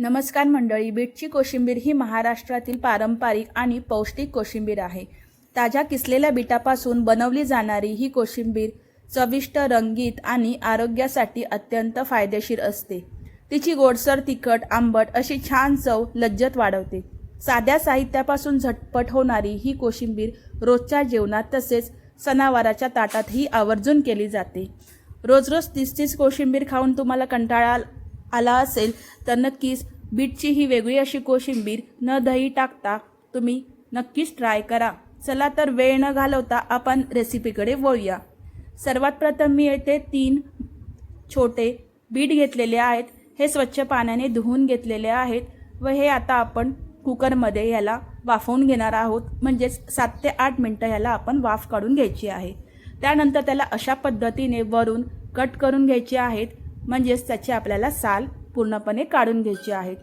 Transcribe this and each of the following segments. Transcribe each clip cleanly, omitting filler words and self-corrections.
नमस्कार मंडळी, बीटची कोशिंबीर ही महाराष्ट्रातील पारंपरिक आणि पौष्टिक कोशिंबीर आहे। ताज्या किसलेल्या बीटापासून बनवली जाणारी ही कोशिंबीर चविष्ट, रंगीत आणि आरोग्यासाठी अत्यंत फायदेशीर असते। तिची गोडसर, तिखट, आंबट अशी छान चव लज्जत वाढवते। साध्या साहित्यापासून झटपट होणारी ही कोशिंबीर रोजच्या जेवणात तसेच सणावाराच्या ताटातही आवर्जून केली जाते। रोज रोज तीच कोशिंबीर खाऊन तुम्हाला कंटाळा आला असेल तर नक्कीच बीटची ही वेगळी अशी कोशिंबीर न दही टाकता तुम्ही नक्कीच ट्राय करा। चला तर वेळ न घालवता आपण रेसिपीकडे वळूया। सर्वात प्रथम मी येथे 3 छोटे बीट घेतलेले आहेत। हे स्वच्छ पाण्याने धुवून घेतलेले आहेत व हे आता आपण कुकरमध्ये याला वाफवून घेणार आहोत। म्हणजे 7 ते 8 मिनिटं याला आपण वाफ काढून घ्यायची आहे। त्यानंतर त्याला अशा पद्धतीने वरून कट करून घ्यायचे आहेत, म्हणजेच त्याची आपल्याला साल पूर्णपणे काढून घ्यायची आहेत।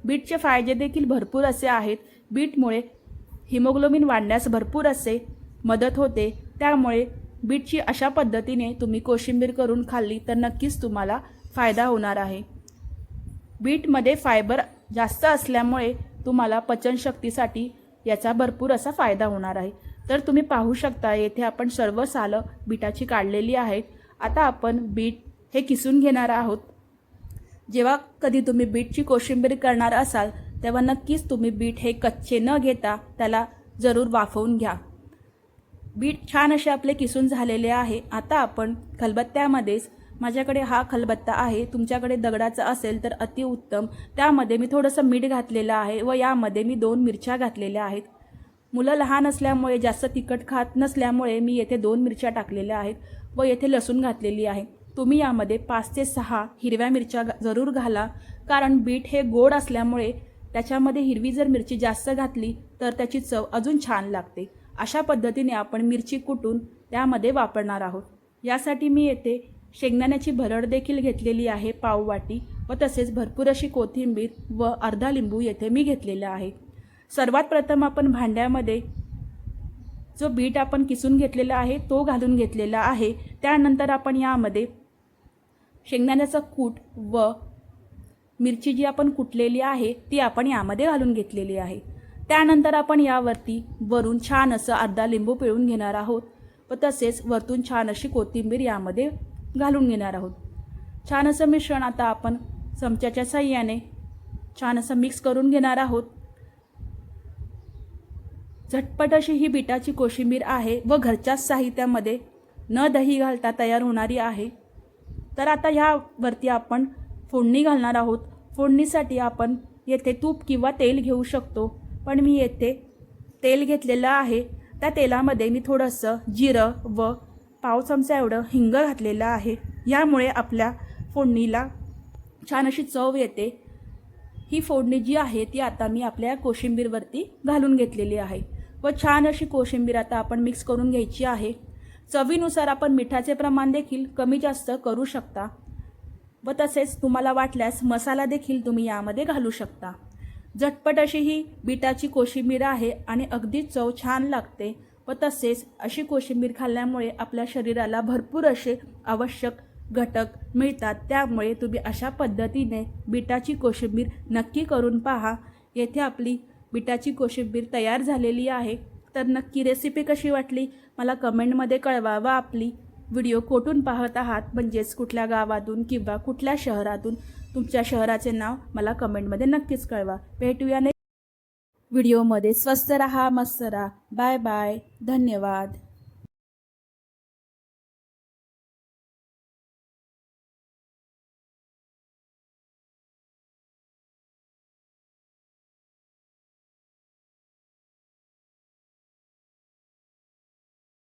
बीटचे फायदे देखील भरपूर असे आहेत। बीटमुळे हिमोग्लोबिन वाढण्यास भरपूर असे मदत होते। त्यामुळे बीटची अशा पद्धतीने तुम्ही कोशिंबीर करून खाल्ली तर नक्कीच तुम्हाला फायदा होणार आहे। बीटमध्ये फायबर जास्त असल्यामुळे तुम्हाला पचनशक्तीसाठी याचा भरपूर असा फायदा होणार आहे। तर तुम्ही पाहू शकता येथे आपण सर्व सालं बीटाची काढलेली आहेत। आता आपण बीट हे किसून घेणार आहोत। जेव्हा कधी तुम्ही बीटची कोशिंबीर करणार असाल तेव्हा नक्कीच तुम्ही बीट हे कच्चे न घेता त्याला जरूर वाफवून घ्या। बीट छान असे आपले किसून झालेले आहे। आता आपण खलबत्त्यामध्येच, माझ्याकडे हा खलबत्ता आहे, तुमच्याकडे दगडाचा असेल तर अतिउत्तम, त्यामध्ये मी थोडंसं मीठ घातलेलं आहे व यामध्ये मी 2 मिरच्या घातलेल्या आहेत। मुलं लहान असल्यामुळे जास्त तिखट खात नसल्यामुळे मी येथे 2 मिरच्या टाकलेल्या आहेत व येथे लसूण घातलेली आहे। तुम्ही यामध्ये 5 ते 6 हिरव्या मिरच्या जरूर घाला, कारण बीट हे गोड असल्यामुळे त्याच्यामध्ये हिरवी जर मिरची जास्त घातली तर त्याची चव अजून छान लागते। अशा पद्धतीने आपण मिरची कुटून त्यामध्ये वापरणार आहोत। यासाठी मी येथे शेंगदाण्याची भरड देखील घेतलेली आहे, पाव वाटी, व तसेच भरपूर अशी कोथिंबीर व अर्धा लिंबू येथे मी घेतलेला आहे। सर्वात प्रथम आपण भांड्यामध्ये जो बीट आपण किसून घेतलेला आहे तो घालून घेतलेला आहे। त्यानंतर आपण यामध्ये शेंगदाण्याचा कूट व मिरची जी आपण कुटलेली आहे ती आपण यामध्ये घालून घेतलेली आहे। त्यानंतर आपण यावरती वरून छान असं अर्धा लिंबू पिळून घेणार आहोत व तसेच वरतून छान अशी कोथिंबीर यामध्ये घालून घेणार आहोत। छान असं मिश्रण आता आपण चमच्याच्या साहाय्याने छान असं मिक्स करून घेणार आहोत। झटपट अशी ही बीटाची कोशिंबीर आहे व घरच्याच साहित्यामध्ये न दही घालता तयार होणारी आहे। तर आता ह्यावरती आपण फोडणी घालणार आहोत। फोडणीसाठी आपण येथे तूप किंवा तेल घेऊ शकतो, पण मी येथे तेल घेतलेलं आहे। त्या तेलामध्ये मी थोडंसं जिरं व पाव चमचा एवढं हिंग घातलेलं आहे। यामुळे आपल्या फोडणीला छान अशी चव येते। ही फोडणी जी आहे ती आता मी आपल्या कोशिंबीरवरती घालून घेतलेली आहे व छान अशी कोशिंबीर आता आपण मिक्स करून घ्यायची आहे। चवीनुसार आपण मिठाचे प्रमाण देखील कमी जास्त करू शकता व तसेच तुम्हाला वाटल्यास मसाला देखील तुम्ही यामध्ये घालू शकता। झटपट अशी ही बीटाची कोशिंबीर आहे आणि अगदी चव छान लागते व तसेच अशी कोशिंबीर खाल्ल्यामुळे आपल्या शरीराला भरपूर असे आवश्यक घटक मिळतात। त्यामुळे तुम्ही अशा पद्धतीने बीटाची कोशिंबीर नक्की करून पहा। येथे आपली बीटाची कोशिंबीर तयार झालेली आहे। तर नक्की रेसिपी कशी वाटली मला कमेंटमध्ये कळवा व आपली व्हिडिओ कुठून पाहत आहात, म्हणजेच कुठल्या गावातून किंवा कुठल्या शहरातून, तुमच्या शहराचे नाव मला कमेंटमध्ये नक्कीच कळवा। भेटूया नेक्स्ट व्हिडिओमध्ये। स्वस्त रहा, मस्त रहा। बाय बाय, धन्यवाद।